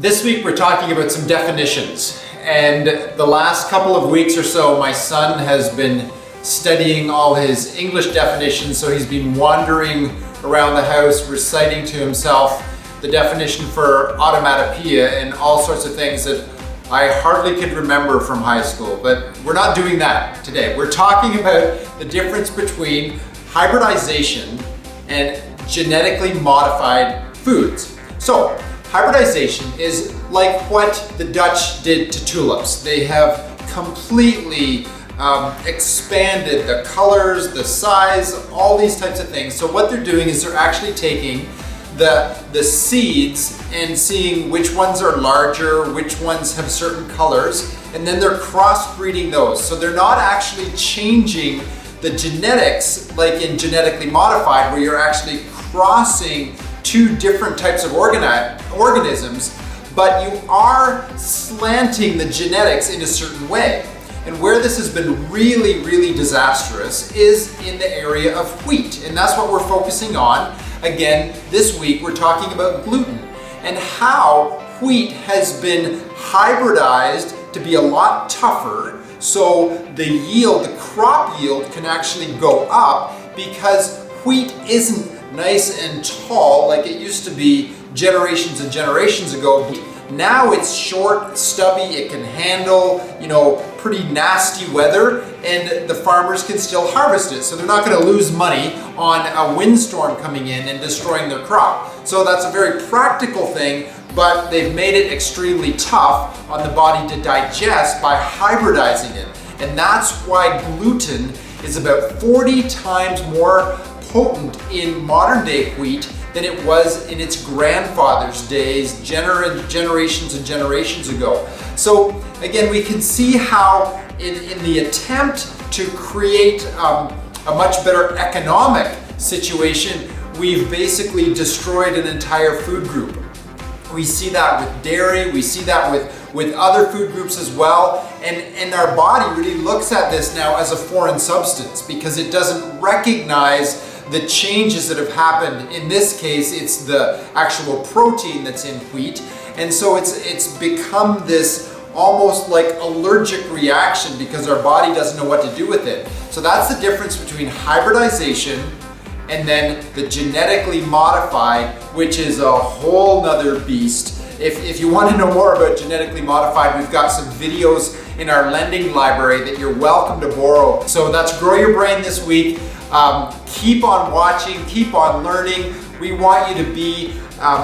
This week we're talking about some definitions, and the last couple of weeks or so my son has been studying all his English definitions, so he's been wandering around the house reciting to himself the definition for automatopoeia and all sorts of things that I hardly could remember from high school, but we're not doing that today. We're talking about the difference between hybridization and genetically modified foods. So, hybridization is like what the Dutch did to tulips. They have completely expanded the colors, the size, all these types of things. So what they're doing is they're actually taking the seeds and seeing which ones are larger, which ones have certain colors, and then they're crossbreeding those. So they're not actually changing the genetics like in genetically modified, where you're actually crossing two different types of organisms, but you are slanting the genetics in a certain way. And where this has been really, really disastrous is in the area of wheat. And that's what we're focusing on. Again, this week we're talking about gluten and how wheat has been hybridized to be a lot tougher, so the yield, the crop yield, can actually go up because wheat isn't nice and tall like it used to be generations and generations ago. Now it's short, stubby, it can handle, pretty nasty weather, and the farmers can still harvest it. So they're not going to lose money on a windstorm coming in and destroying their crop. So that's a very practical thing, but they've made it extremely tough on the body to digest by hybridizing it. And that's why gluten is about 40 times more potent in modern day wheat than it was in its grandfather's days, generations and generations ago. So again, we can see how in the attempt to create a much better economic situation, we've basically destroyed an entire food group. We see that with dairy, we see that with other food groups as well, and our body really looks at this now as a foreign substance because it doesn't recognize the changes that have happened. In this case, it's the actual protein that's in wheat, and so it's become this almost like allergic reaction because our body doesn't know what to do with it. So that's the difference between hybridization and then the genetically modified, which is a whole nother beast. If you want to know more about genetically modified, we've got some videos in our lending library that you're welcome to borrow. So that's Grow Your Brain this week. Keep on watching, keep on learning. We want you to be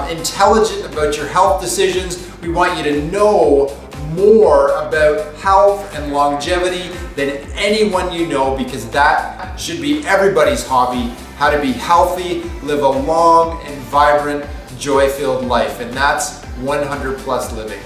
intelligent about your health decisions. We want you to know more about health and longevity than anyone you know, because that should be everybody's hobby, how to be healthy, live a long and vibrant, joy-filled life, and that's 100+ living.